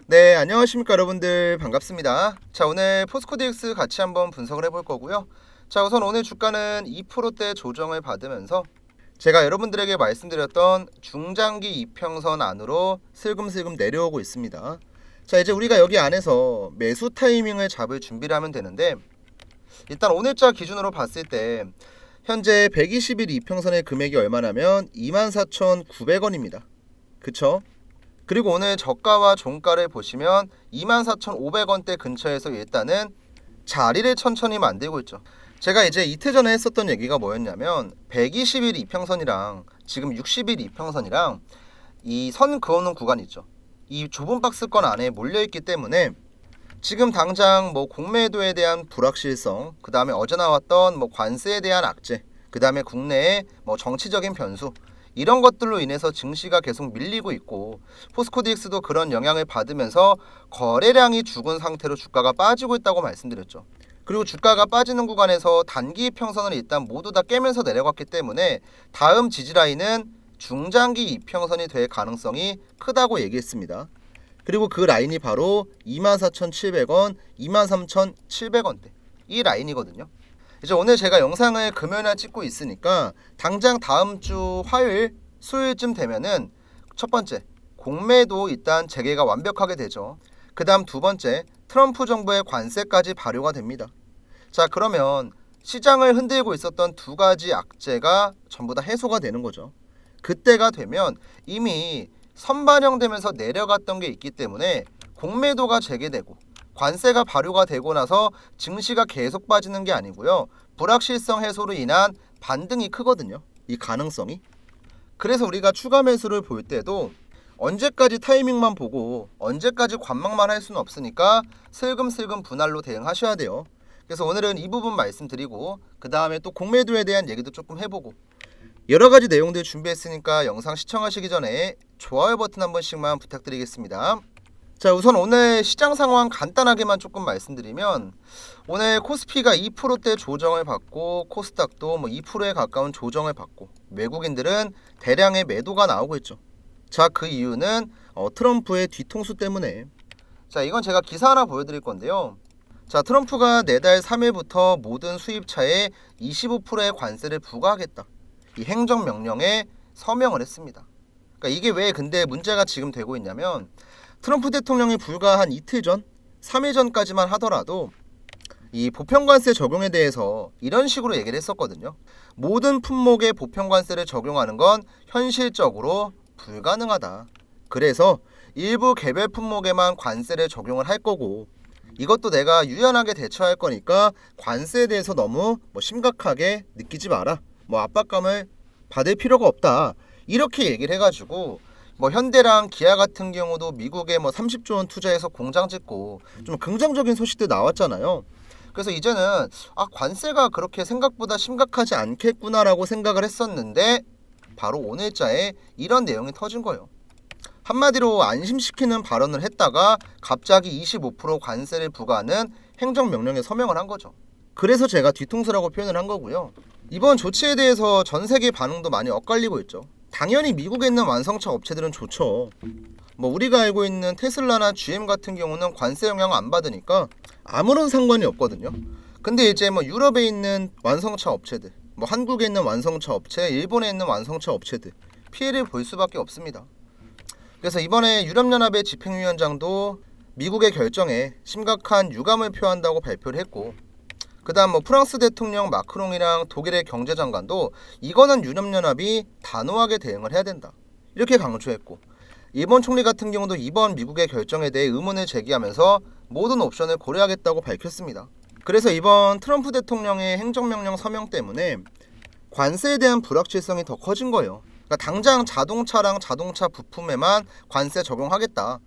네, 안녕하십니까 여러분들. 반갑습니다. 자, 오늘 포스코 DX 같이 한번 분석을 해볼 거고요. 자, 우선 오늘 주가는 2%대 조정을 받으면서 제가 여러분들에게 말씀드렸던 중장기 이평선 안으로 슬금슬금 내려오고 있습니다. 자, 이제 우리가 여기 안에서 매수 타이밍을 잡을 준비를 하면 되는데, 일단 오늘자 기준으로 봤을 때 현재 120일 이평선의 금액이 얼마냐면 24,900원입니다. 그쵸? 그리고 오늘 저가와 종가를 보시면 24,500원대 근처에서 일단은 자리를 천천히 만들고 있죠. 제가 이제 이틀 전에 했었던 얘기가 뭐였냐면 120일 이평선이랑 지금 60일 이평선이랑 이 선 그어놓은 구간 있죠. 이 좁은 박스권 안에 몰려있기 때문에 지금 당장 뭐 공매도에 대한 불확실성, 그 다음에 어제 나왔던 뭐 관세에 대한 악재, 그 다음에 국내의 뭐 정치적인 변수, 이런 것들로 인해서 증시가 계속 밀리고 있고 포스코 DX도 그런 영향을 받으면서 거래량이 죽은 상태로 주가가 빠지고 있다고 말씀드렸죠. 그리고 주가가 빠지는 구간에서 단기 이평선을 일단 모두 다 깨면서 내려갔기 때문에 다음 지지라인은 중장기 이평선이 될 가능성이 크다고 얘기했습니다. 그리고 그 라인이 바로 24,700원, 23,700원대 이 라인이거든요. 이제 오늘 제가 영상을 금요일날 찍고 있으니까 당장 다음 주 화요일, 수요일쯤 되면은 첫 번째, 공매도 일단 재개가 완벽하게 되죠. 그 다음 두 번째, 트럼프 정부의 관세까지 발효가 됩니다. 자, 그러면 시장을 흔들고 있었던 두 가지 악재가 전부 다 해소가 되는 거죠. 그때가 되면 이미 선반영되면서 내려갔던 게 있기 때문에 공매도가 재개되고 관세가 발효가 되고 나서 증시가 계속 빠지는 게 아니고요. 불확실성 해소로 인한 반등이 크거든요. 이 가능성이. 그래서 우리가 추가 매수를 볼 때도 언제까지 타이밍만 보고 언제까지 관망만 할 수는 없으니까 슬금슬금 분할로 대응하셔야 돼요. 그래서 오늘은 이 부분 말씀드리고 그 다음에 또 공매도에 대한 얘기도 조금 해보고 여러 가지 내용들 준비했으니까 영상 시청하시기 전에 좋아요 버튼 한 번씩만 부탁드리겠습니다. 자, 우선 오늘 시장 상황 간단하게만 조금 말씀드리면 오늘 코스피가 2%대 조정을 받고 코스닥도 뭐 2%에 가까운 조정을 받고 외국인들은 대량의 매도가 나오고 있죠. 자, 그 이유는 트럼프의 뒤통수 때문에. 자, 이건 제가 기사 하나 보여드릴 건데요. 자, 트럼프가 내달 3일부터 모든 수입차에 25%의 관세를 부과하겠다. 이 행정명령에 서명을 했습니다. 그러니까 이게 왜 근데 문제가 지금 되고 있냐면 트럼프 대통령이 불과 한 이틀 전, 3일 전까지만 하더라도 이 보편관세 적용에 대해서 이런 식으로 얘기를 했었거든요. 모든 품목에 보편관세를 적용하는 건 현실적으로 불가능하다. 그래서 일부 개별 품목에만 관세를 적용을 할 거고 이것도 내가 유연하게 대처할 거니까 관세에 대해서 너무 심각하게 느끼지 마라. 압박감을 받을 필요가 없다. 이렇게 얘기를 해가지고 현대랑 기아 같은 경우도 미국에 30조 원 투자해서 공장 짓고 좀 긍정적인 소식들 나왔잖아요. 그래서 이제는 관세가 그렇게 생각보다 심각하지 않겠구나라고 생각을 했었는데 바로 오늘자에 이런 내용이 터진 거예요. 한마디로 안심시키는 발언을 했다가 갑자기 25% 관세를 부과하는 행정명령에 서명을 한 거죠. 그래서 제가 뒤통수라고 표현을 한 거고요. 이번 조치에 대해서 전 세계 반응도 많이 엇갈리고 있죠. 당연히 미국에 있는 완성차 업체들은 좋죠. 우리가 알고 있는 테슬라나 GM 같은 경우는 관세 영향 안 받으니까 아무런 상관이 없거든요. 근데 이제 유럽에 있는 완성차 업체들, 한국에 있는 완성차 업체, 일본에 있는 완성차 업체들 피해를 볼 수밖에 없습니다. 그래서 이번에 유럽연합의 집행위원장도 미국의 결정에 심각한 유감을 표한다고 발표를 했고 그 다음 프랑스 대통령 마크롱이랑 독일의 경제장관도 이거는 유럽연합이 단호하게 대응을 해야 된다. 이렇게 강조했고 일본 총리 같은 경우도 이번 미국의 결정에 대해 의문을 제기하면서 모든 옵션을 고려하겠다고 밝혔습니다. 그래서 이번 트럼프 대통령의 행정명령 서명 때문에 관세에 대한 불확실성이 더 커진 거예요. 그러니까 당장 자동차랑 자동차 부품에만 관세 적용하겠다.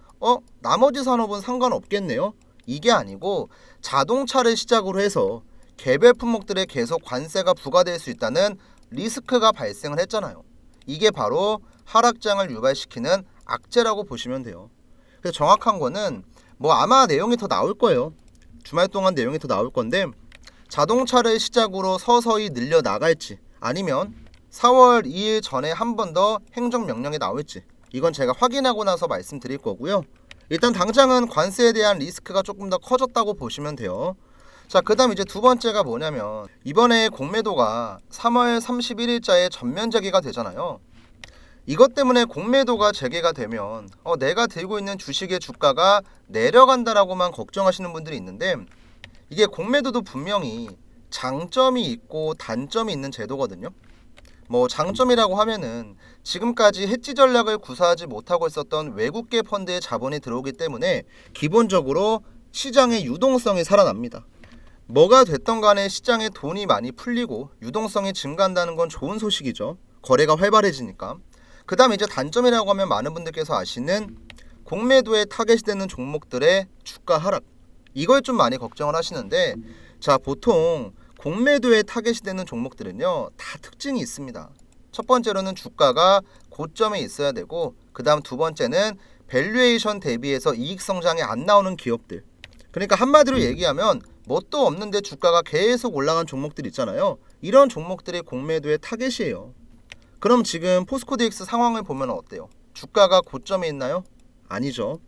나머지 산업은 상관없겠네요. 이게 아니고 자동차를 시작으로 해서 개별 품목들에 계속 관세가 부과될 수 있다는 리스크가 발생을 했잖아요. 이게 바로 하락장을 유발시키는 악재라고 보시면 돼요. 그래서 정확한 거는 아마 내용이 더 나올 거예요. 주말 동안 내용이 더 나올 건데 자동차를 시작으로 서서히 늘려 나갈지 아니면 4월 2일 전에 한 번 더 행정명령이 나올지 이건 제가 확인하고 나서 말씀드릴 거고요. 일단 당장은 관세에 대한 리스크가 조금 더 커졌다고 보시면 돼요. 자, 그 다음 이제 두 번째가 뭐냐면 이번에 공매도가 3월 31일자에 전면 재개가 되잖아요. 이것 때문에 공매도가 재개가 되면 내가 들고 있는 주식의 주가가 내려간다라고만 걱정하시는 분들이 있는데, 이게 공매도도 분명히 장점이 있고 단점이 있는 제도거든요. 뭐 장점이라고 하면은 지금까지 해지 전략을 구사하지 못하고 있었던 외국계 펀드의 자본이 들어오기 때문에 기본적으로 시장의 유동성이 살아납니다. 뭐가 됐던 간에 시장에 돈이 많이 풀리고 유동성이 증가한다는 건 좋은 소식이죠. 거래가 활발해지니까. 그 다음에 이제 단점이라고 하면 많은 분들께서 아시는 공매도에 타겟이 되는 종목들의 주가 하락, 이걸 좀 많이 걱정을 하시는데, 자, 보통 공매도에 타겟이 되는 종목들은요 다 특징이 있습니다. 첫 번째로는 주가가 고점에 있어야 되고, 그 다음 두 번째는 밸류에이션 대비해서 이익 성장이 안 나오는 기업들. 그러니까 한마디로 얘기하면 뭣도 없는데 주가가 계속 올라간 종목들 있잖아요. 이런 종목들이 공매도의 타겟이에요. 그럼 지금 포스코DX 상황을 보면 어때요? 주가가 고점에 있나요? 아니죠.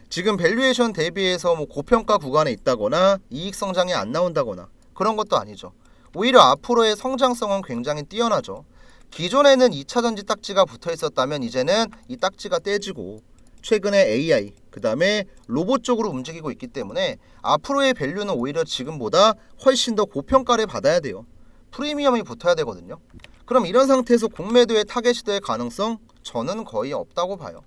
지금 밸류에이션 대비해서 뭐 고평가 구간에 있다거나 이익 성장이 안 나온다거나 그런 것도 아니죠. 오히려 앞으로의 성장성은 굉장히 뛰어나죠. 기존에는 2차전지 딱지가 붙어 있었다면 이제는 이 딱지가 떼지고 최근에 AI, 그 다음에 로봇 쪽으로 움직이고 있기 때문에 앞으로의 밸류는 오히려 지금보다 훨씬 더 고평가를 받아야 돼요. 프리미엄이 붙어야 되거든요. 그럼 이런 상태에서 공매도의 타겟이 될 가능성? 저는 거의 없다고 봐요.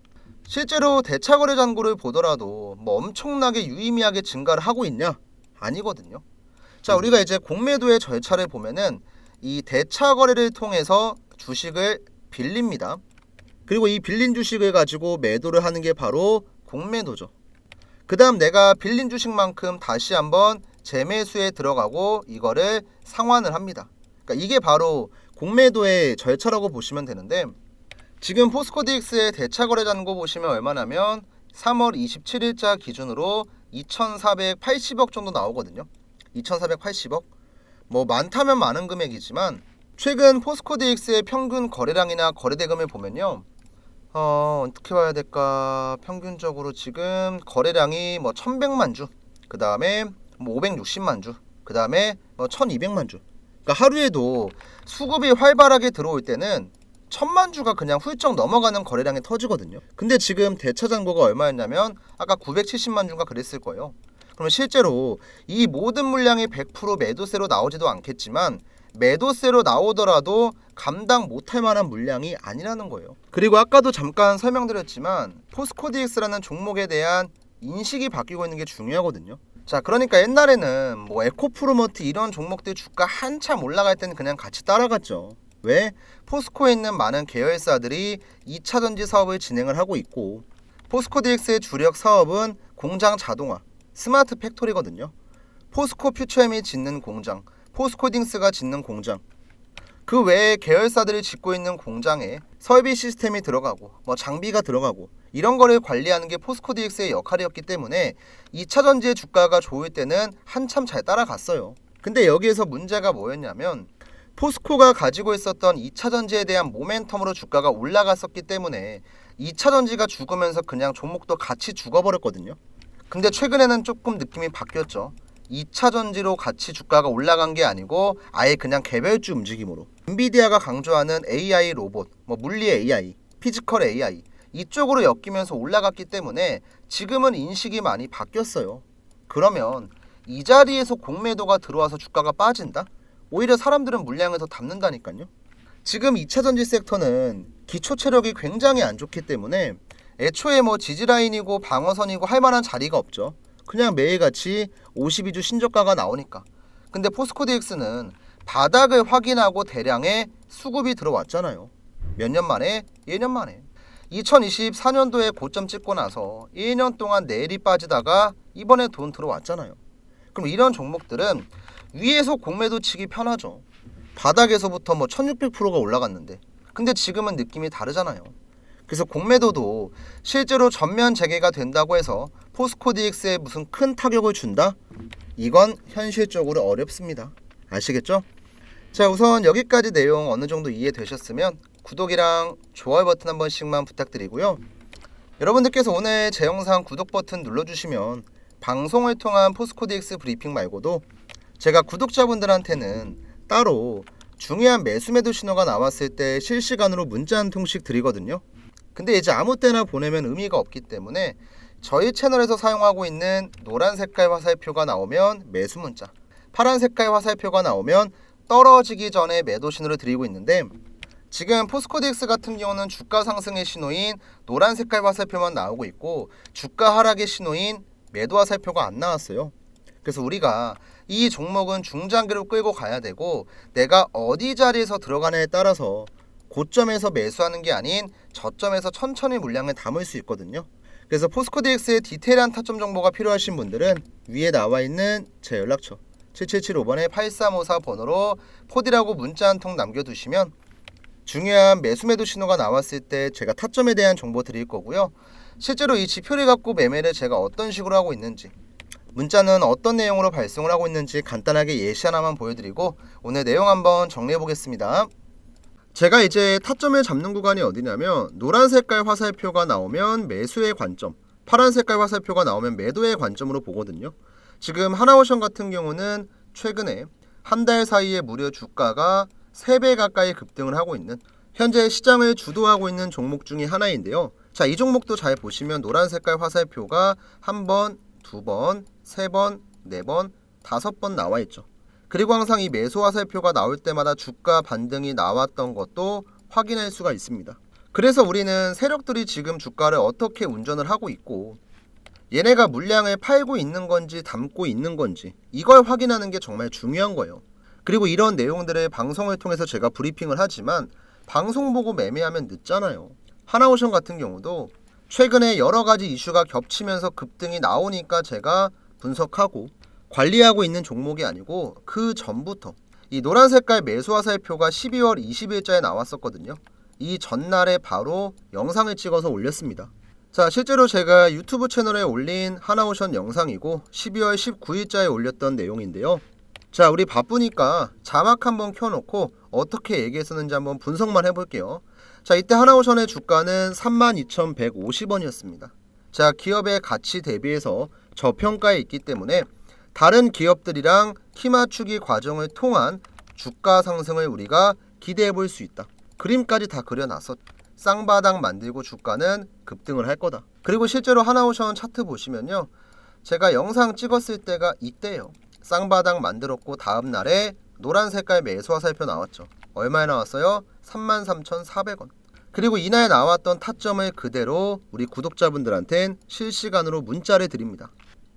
실제로 대차거래 잔고를 보더라도 뭐 엄청나게 유의미하게 증가를 하고 있냐? 아니거든요. 자, 우리가 이제 공매도의 절차를 보면은 이 대차거래를 통해서 주식을 빌립니다. 그리고 이 빌린 주식을 가지고 매도를 하는 게 바로 공매도죠. 그 다음 내가 빌린 주식만큼 다시 한번 재매수에 들어가고 이거를 상환을 합니다. 그러니까 이게 바로 공매도의 절차라고 보시면 되는데, 지금 포스코DX의 대차거래 잔고 보시면 얼마냐면 3월 27일자 기준으로 2,480억 정도 나오거든요. 2,480억. 뭐 많다면 많은 금액이지만 최근 포스코DX의 평균 거래량이나 거래대금을 보면요, 어떻게 봐야 될까? 평균적으로 지금 거래량이 뭐 1,100만 주, 그 다음에 뭐 560만 주, 그 다음에 뭐 1,200만 주. 그러니까 하루에도 수급이 활발하게 들어올 때는 1,000만 주가 그냥 훌쩍 넘어가는 거래량이 터지거든요. 근데 지금 대차 잔고가 얼마였냐면 아까 970만 주가 그랬을 거예요. 그러면 실제로 이 모든 물량이 100% 매도세로 나오지도 않겠지만 매도세로 나오더라도 감당 못할 만한 물량이 아니라는 거예요. 그리고 아까도 잠깐 설명드렸지만 포스코DX라는 종목에 대한 인식이 바뀌고 있는 게 중요하거든요. 자, 그러니까 옛날에는 뭐 에코프로머트 이런 종목들 주가 한참 올라갈 때는 그냥 같이 따라갔죠. 왜? 포스코에 있는 많은 계열사들이 2차전지 사업을 진행을 하고 있고, 포스코DX의 주력 사업은 공장 자동화, 스마트 팩토리거든요. 포스코 퓨처엠이 짓는 공장, 포스코딩스가 짓는 공장, 그 외에 계열사들이 짓고 있는 공장에 설비 시스템이 들어가고 뭐 장비가 들어가고 이런 거를 관리하는 게 포스코DX의 역할이었기 때문에 2차전지의 주가가 좋을 때는 한참 잘 따라갔어요. 근데 여기에서 문제가 뭐였냐면 포스코가 가지고 있었던 2차전지에 대한 모멘텀으로 주가가 올라갔었기 때문에 2차전지가 죽으면서 그냥 종목도 같이 죽어버렸거든요. 근데 최근에는 조금 느낌이 바뀌었죠. 2차전지로 같이 주가가 올라간 게 아니고 아예 그냥 개별주 움직임으로 엔비디아가 강조하는 AI 로봇, 뭐 물리 AI, 피지컬 AI 이쪽으로 엮이면서 올라갔기 때문에 지금은 인식이 많이 바뀌었어요. 그러면 이 자리에서 공매도가 들어와서 주가가 빠진다? 오히려 사람들은 물량을 더 담는다니까요. 지금 2차전지 섹터는 기초 체력이 굉장히 안 좋기 때문에 애초에 뭐 지지라인이고 방어선이고 할 만한 자리가 없죠. 그냥 매일같이 52주 신저가가 나오니까. 근데 포스코DX는 바닥을 확인하고 대량의 수급이 들어왔잖아요. 몇 년 만에? 1년 만에. 2024년도에 고점 찍고 나서 1년 동안 내리 빠지다가 이번에 돈 들어왔잖아요. 그럼 이런 종목들은 위에서 공매도 치기 편하죠. 바닥에서부터 뭐 1600%가 올라갔는데. 근데 지금은 느낌이 다르잖아요. 그래서 공매도도 실제로 전면 재개가 된다고 해서 포스코DX에 무슨 큰 타격을 준다? 이건 현실적으로 어렵습니다. 아시겠죠? 자, 우선 여기까지 내용 어느 정도 이해되셨으면 구독이랑 좋아요 버튼 한 번씩만 부탁드리고요. 여러분들께서 오늘 제 영상 구독 버튼 눌러주시면 방송을 통한 포스코DX 브리핑 말고도 제가 구독자분들한테는 따로 중요한 매수 매도 신호가 나왔을 때 실시간으로 문자 한 통씩 드리거든요. 근데 이제 아무 때나 보내면 의미가 없기 때문에 저희 채널에서 사용하고 있는 노란 색깔 화살표가 나오면 매수 문자, 파란 색깔 화살표가 나오면 떨어지기 전에 매도 신호를 드리고 있는데, 지금 포스코DX 같은 경우는 주가 상승의 신호인 노란 색깔 화살표만 나오고 있고 주가 하락의 신호인 매도 화살표가 안 나왔어요. 그래서 우리가 이 종목은 중장기로 끌고 가야 되고 내가 어디 자리에서 들어가냐에 따라서 고점에서 매수하는 게 아닌 저점에서 천천히 물량을 담을 수 있거든요. 그래서 포스코DX의 디테일한 타점 정보가 필요하신 분들은 위에 나와 있는 제 연락처 7775번에 8354 번호로 포디라고 문자 한 통 남겨두시면 중요한 매수 매도 신호가 나왔을 때 제가 타점에 대한 정보 드릴 거고요. 실제로 이 지표를 갖고 매매를 제가 어떤 식으로 하고 있는지, 문자는 어떤 내용으로 발송을 하고 있는지 간단하게 예시 하나만 보여드리고 오늘 내용 한번 정리해 보겠습니다. 제가 이제 타점을 잡는 구간이 어디냐면 노란 색깔 화살표가 나오면 매수의 관점, 파란 색깔 화살표가 나오면 매도의 관점으로 보거든요. 지금 하나오션 같은 경우는 최근에 한 달 사이에 무려 주가가 3배 가까이 급등을 하고 있는, 현재 시장을 주도하고 있는 종목 중에 하나인데요. 자, 이 종목도 잘 보시면 노란 색깔 화살표가 한 번, 두 번, 세 번, 네 번, 5번 나와 있죠. 그리고 항상 이 매수 화살표가 나올 때마다 주가 반등이 나왔던 것도 확인할 수가 있습니다. 그래서 우리는 세력들이 지금 주가를 어떻게 운전을 하고 있고 얘네가 물량을 팔고 있는 건지 담고 있는 건지 이걸 확인하는 게 정말 중요한 거예요. 그리고 이런 내용들을 방송을 통해서 제가 브리핑을 하지만 방송 보고 매매하면 늦잖아요. 하나오션 같은 경우도 최근에 여러 가지 이슈가 겹치면서 급등이 나오니까 제가 분석하고 관리하고 있는 종목이 아니고 그 전부터 이 노란 색깔 매수 화살표가 12월 20일자에 나왔었거든요. 이 전날에 바로 영상을 찍어서 올렸습니다. 자, 실제로 제가 유튜브 채널에 올린 하나오션 영상이고 12월 19일자에 올렸던 내용인데요. 자, 우리 바쁘니까 자막 한번 켜놓고 어떻게 얘기했었는지 한번 분석만 해볼게요. 자, 이때 하나오션의 주가는 32,150원이었습니다. 자, 기업의 가치 대비해서 저평가에 있기 때문에 다른 기업들이랑 키 맞추기 과정을 통한 주가 상승을 우리가 기대해 볼 수 있다. 그림까지 다 그려놨었죠. 쌍바닥 만들고 주가는 급등을 할 거다. 그리고 실제로 하나오션 차트 보시면요, 제가 영상 찍었을 때가 이때예요. 쌍바닥 만들었고 다음 날에 노란 색깔 매수 화살표 나왔죠. 얼마에 나왔어요? 33,400원. 그리고 이날 나왔던 타점을 그대로 우리 구독자분들한텐 실시간으로 문자를 드립니다.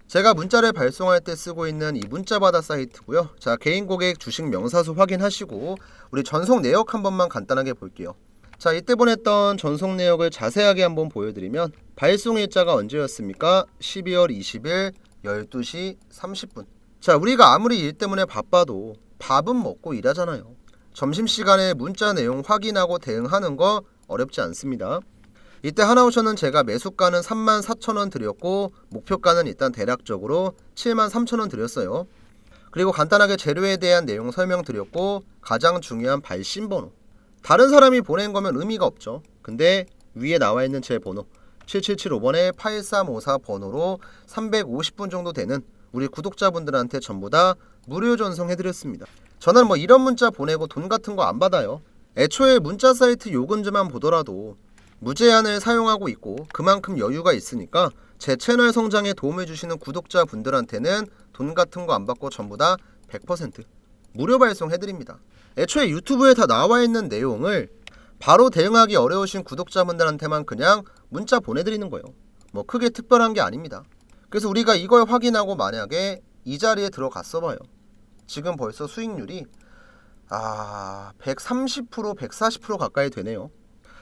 제가 문자를 발송할 때 쓰고 있는 이 문자바다 사이트고요. 자, 개인 고객 주식 명사수 확인하시고 우리 전송 내역 한 번만 간단하게 볼게요. 자, 이때 보냈던 전송 내역을 자세하게 한번 보여드리면 발송 일자가 언제였습니까? 12월 20일 12시 30분. 자, 우리가 아무리 일 때문에 바빠도 밥은 먹고 일하잖아요. 점심시간에 문자 내용 확인하고 대응하는 거 어렵지 않습니다. 이때 하나오션은 제가 매수가는 34,000원 드렸고 목표가는 일단 대략적으로 73,000원 드렸어요. 그리고 간단하게 재료에 대한 내용 설명드렸고 가장 중요한 발신번호, 다른 사람이 보낸 거면 의미가 없죠. 근데 위에 나와 있는 제 번호 7775번에 8354 번호로 350분 정도 되는 우리 구독자분들한테 전부 다 무료 전송해드렸습니다. 저는 뭐 이런 문자 보내고 돈 같은 거 안 받아요. 애초에 문자 사이트 요금제만 보더라도 무제한을 사용하고 있고 그만큼 여유가 있으니까 제 채널 성장에 도움을 주시는 구독자분들한테는 돈 같은 거 안 받고 전부 다 100% 무료 발송해드립니다. 애초에 유튜브에 다 나와 있는 내용을 바로 대응하기 어려우신 구독자분들한테만 그냥 문자 보내드리는 거예요. 뭐 크게 특별한 게 아닙니다. 그래서 우리가 이걸 확인하고 만약에 이 자리에 들어갔어 봐요. 지금 벌써 수익률이 130%, 140% 가까이 되네요.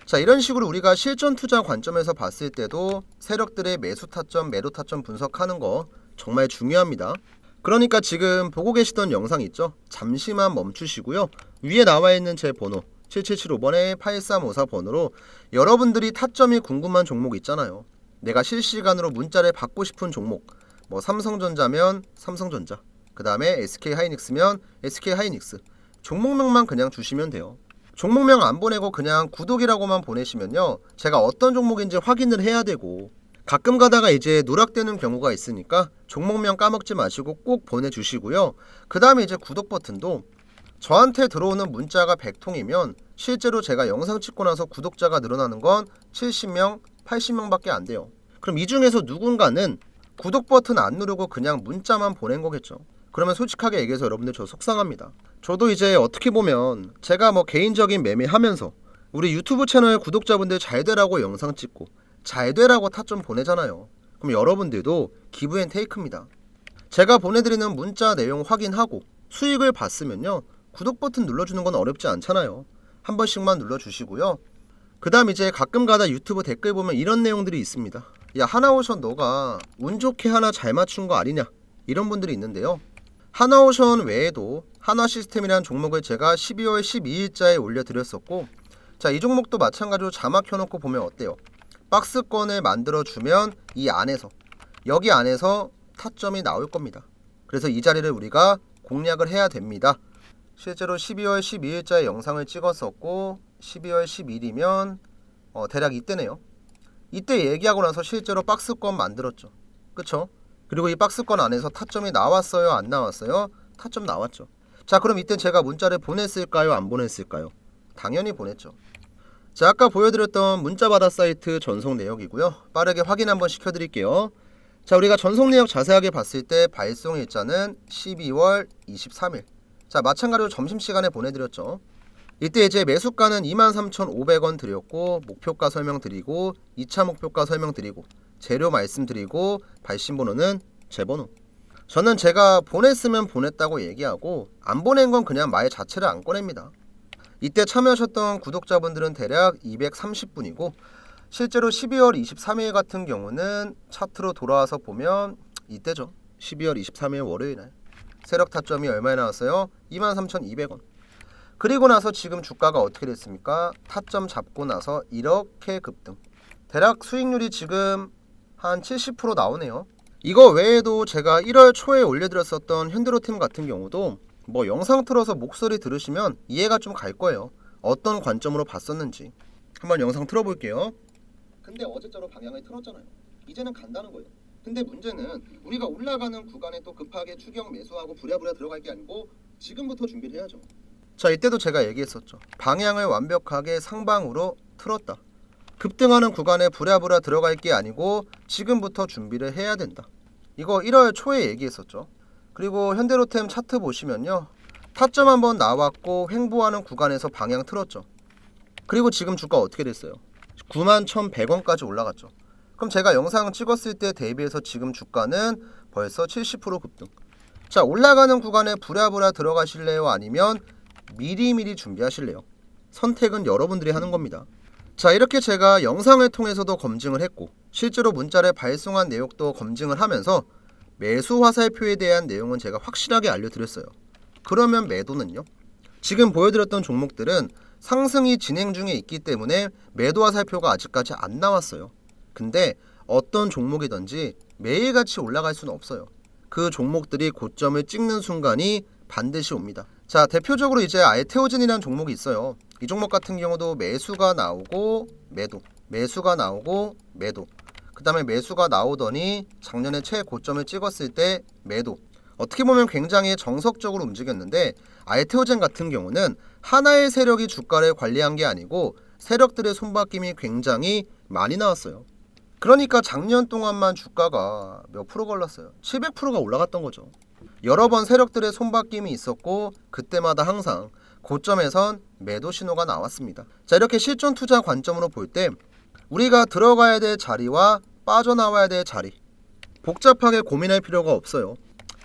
자, 이런 식으로 우리가 실전 투자 관점에서 봤을 때도 세력들의 매수 타점, 매도 타점 분석하는 거 정말 중요합니다. 그러니까 지금 보고 계시던 영상 있죠? 잠시만 멈추시고요. 위에 나와 있는 제 번호 7775번에 8354 번호로 여러분들이 타점이 궁금한 종목 있잖아요. 내가 실시간으로 문자를 받고 싶은 종목, 뭐 삼성전자면 삼성전자, 그 다음에 SK하이닉스면 SK하이닉스, 종목명만 그냥 주시면 돼요. 종목명 안 보내고 그냥 구독이라고만 보내시면요, 제가 어떤 종목인지 확인을 해야 되고, 가끔 가다가 이제 누락되는 경우가 있으니까 종목명 까먹지 마시고 꼭 보내주시고요. 그 다음에 이제 구독 버튼도 저한테 들어오는 문자가 100통이면 실제로 제가 영상 찍고 나서 구독자가 늘어나는 건 70명, 80명밖에 안 돼요. 그럼 이 중에서 누군가는 구독 버튼 안 누르고 그냥 문자만 보낸 거겠죠. 그러면 솔직하게 얘기해서 여러분들 저 속상합니다. 저도 이제 어떻게 보면 제가 뭐 개인적인 매매하면서 우리 유튜브 채널 구독자분들 잘 되라고 영상 찍고 잘 되라고 타점 보내잖아요. 그럼 여러분들도 기브 앤 테이크입니다. 제가 보내드리는 문자 내용 확인하고 수익을 봤으면요, 구독 버튼 눌러주는 건 어렵지 않잖아요. 한 번씩만 눌러주시고요. 그 다음 이제 가끔 가다 유튜브 댓글 보면 이런 내용들이 있습니다. 야, 하나오션 너가 운 좋게 하나 잘 맞춘 거 아니냐, 이런 분들이 있는데요. 하나오션 외에도 하나시스템이라는 종목을 제가 12월 12일자에 올려드렸었고, 자, 이 종목도 마찬가지로 자막 켜놓고 보면 어때요? 박스권을 만들어주면 이 안에서, 여기 안에서 타점이 나올 겁니다. 그래서 이 자리를 우리가 공략을 해야 됩니다. 실제로 12월 12일자에 영상을 찍었었고 12월 10일이면 대략 이때네요. 이때 얘기하고 나서 실제로 박스권 만들었죠. 그쵸? 그리고 이 박스권 안에서 타점이 나왔어요, 안 나왔어요? 타점 나왔죠. 자, 그럼 이때 제가 문자를 보냈을까요, 안 보냈을까요? 당연히 보냈죠. 자, 아까 보여드렸던 문자받아 사이트 전송 내역이고요. 빠르게 확인 한번 시켜드릴게요. 자, 우리가 전송 내역 자세하게 봤을 때 발송 일자는 12월 23일. 자, 마찬가지로 점심시간에 보내드렸죠. 이때 이제 매수가는 23,500원 드렸고, 목표가 설명드리고, 2차 목표가 설명드리고, 재료 말씀드리고, 발신번호는 제 번호. 저는 제가 보냈으면 보냈다고 얘기하고 안 보낸 건 그냥 말 자체를 안 꺼냅니다. 이때 참여하셨던 구독자분들은 대략 230분이고, 실제로 12월 23일 같은 경우는 차트로 돌아와서 보면 이때죠. 12월 23일 월요일날 세력 타점이 얼마에 나왔어요? 23,200원. 그리고 나서 지금 주가가 어떻게 됐습니까? 타점 잡고 나서 이렇게 급등. 대략 수익률이 지금 한 70% 나오네요. 이거 외에도 제가 1월 초에 올려드렸었던 현대로템 같은 경우도 뭐 영상 틀어서 목소리 들으시면 이해가 좀 갈 거예요. 어떤 관점으로 봤었는지. 한번 영상 틀어볼게요. 근데 어제자로 방향을 틀었잖아요. 이제는 간다는 거예요. 근데 문제는 우리가 올라가는 구간에 또 급하게 추격 매수하고 부랴부랴 들어갈 게 아니고 지금부터 준비를 해야죠. 자, 이때도 제가 얘기했었죠. 방향을 완벽하게 상방으로 틀었다. 급등하는 구간에 부랴부랴 들어갈 게 아니고 지금부터 준비를 해야 된다. 이거 1월 초에 얘기했었죠. 그리고 현대로템 차트 보시면요, 타점 한번 나왔고 횡보하는 구간에서 방향 틀었죠. 그리고 지금 주가 어떻게 됐어요? 91,100원까지 올라갔죠. 그럼 제가 영상 찍었을 때 대비해서 지금 주가는 벌써 70% 급등. 자, 올라가는 구간에 부랴부랴 들어가실래요? 아니면 미리미리 준비하실래요? 선택은 여러분들이 하는 겁니다. 자, 이렇게 제가 영상을 통해서도 검증을 했고 실제로 문자를 발송한 내역도 검증을 하면서 매수 화살표에 대한 내용은 제가 확실하게 알려드렸어요. 그러면 매도는요? 지금 보여드렸던 종목들은 상승이 진행 중에 있기 때문에 매도 화살표가 아직까지 안 나왔어요. 근데 어떤 종목이든지 매일같이 올라갈 수는 없어요. 그 종목들이 고점을 찍는 순간이 반드시 옵니다. 자, 대표적으로 이제 알테오젠이라는 종목이 있어요. 이 종목 같은 경우도 매수가 나오고 매도, 매수가 나오고 매도, 그 다음에 매수가 나오더니 작년에 최고점을 찍었을 때 매도. 어떻게 보면 굉장히 정석적으로 움직였는데 알테오젠 같은 경우는 하나의 세력이 주가를 관리한 게 아니고 세력들의 손바뀜이 굉장히 많이 나왔어요. 그러니까 작년 동안만 주가가 몇 프로 걸렸어요? 700%가 올라갔던 거죠. 여러 번 세력들의 손바뀜이 있었고 그때마다 항상 고점에선 매도 신호가 나왔습니다. 자, 이렇게 실전 투자 관점으로 볼 때 우리가 들어가야 될 자리와 빠져나와야 될 자리 복잡하게 고민할 필요가 없어요.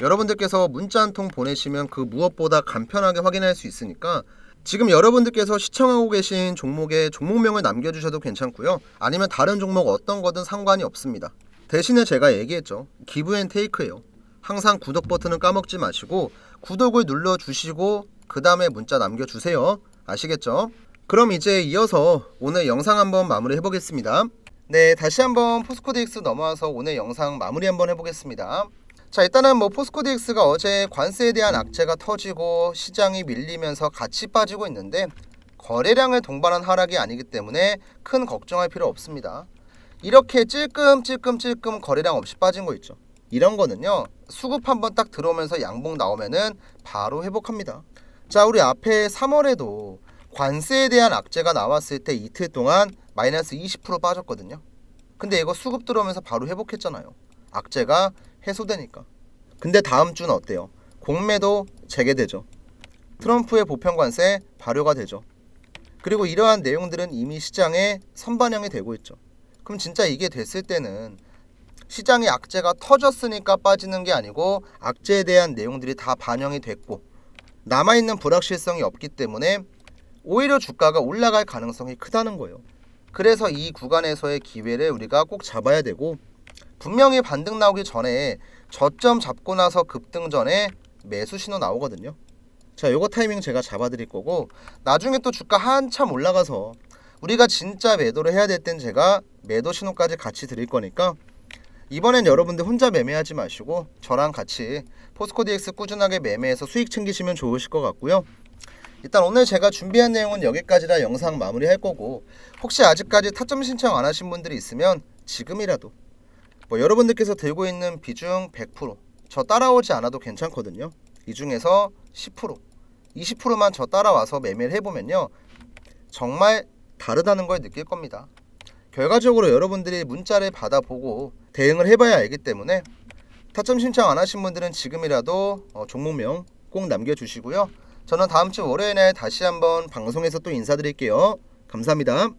여러분들께서 문자 한 통 보내시면 그 무엇보다 간편하게 확인할 수 있으니까 지금 여러분들께서 시청하고 계신 종목의 종목명을 남겨주셔도 괜찮고요. 아니면 다른 종목 어떤 거든 상관이 없습니다. 대신에 제가 얘기했죠. 기브 앤 테이크예요. 항상 구독 버튼은 까먹지 마시고 구독을 눌러주시고 그 다음에 문자 남겨주세요. 아시겠죠? 그럼 이제 이어서 오늘 영상 한번 마무리 해보겠습니다. 네, 다시 한번 포스코DX 넘어와서 오늘 영상 마무리 한번 해보겠습니다. 자, 일단은 포스코DX가 어제 관세에 대한 악재가 터지고 시장이 밀리면서 같이 빠지고 있는데 거래량을 동반한 하락이 아니기 때문에 큰 걱정할 필요 없습니다. 이렇게 찔끔찔끔 거래량 없이 빠진 거 있죠. 이런 거는요, 수급 한번 딱 들어오면서 양봉 나오면은 바로 회복합니다. 자, 우리 앞에 3월에도 관세에 대한 악재가 나왔을 때 이틀 동안 마이너스 20% 빠졌거든요. 근데 이거 수급 들어오면서 바로 회복했잖아요. 악재가 해소되니까. 근데 다음 주는 어때요? 공매도 재개되죠. 트럼프의 보편 관세 발효가 되죠. 그리고 이러한 내용들은 이미 시장에 선반영이 되고 있죠. 그럼 진짜 이게 됐을 때는 시장의 악재가 터졌으니까 빠지는 게 아니고 악재에 대한 내용들이 다 반영이 됐고 남아있는 불확실성이 없기 때문에 오히려 주가가 올라갈 가능성이 크다는 거예요. 그래서 이 구간에서의 기회를 우리가 꼭 잡아야 되고, 분명히 반등 나오기 전에 저점 잡고 나서 급등 전에 매수 신호 나오거든요. 자, 요거 타이밍 제가 잡아드릴 거고, 나중에 또 주가 한참 올라가서 우리가 진짜 매도를 해야 될 땐 제가 매도 신호까지 같이 드릴 거니까 이번엔 여러분들 혼자 매매하지 마시고 저랑 같이 포스코 DX 꾸준하게 매매해서 수익 챙기시면 좋으실 것 같고요. 일단 오늘 제가 준비한 내용은 여기까지라 영상 마무리할 거고, 혹시 아직까지 타점 신청 안 하신 분들이 있으면 지금이라도 여러분들께서 들고 있는 비중 100%, 저 따라오지 않아도 괜찮거든요. 이 중에서 10%, 20%만 저 따라와서 매매를 해보면요, 정말 다르다는 걸 느낄 겁니다. 결과적으로 여러분들이 문자를 받아보고 대응을 해봐야 알기 때문에 타점 신청 안 하신 분들은 지금이라도 종목명 꼭 남겨주시고요. 저는 다음 주 월요일에 다시 한번 방송에서 또 인사드릴게요. 감사합니다.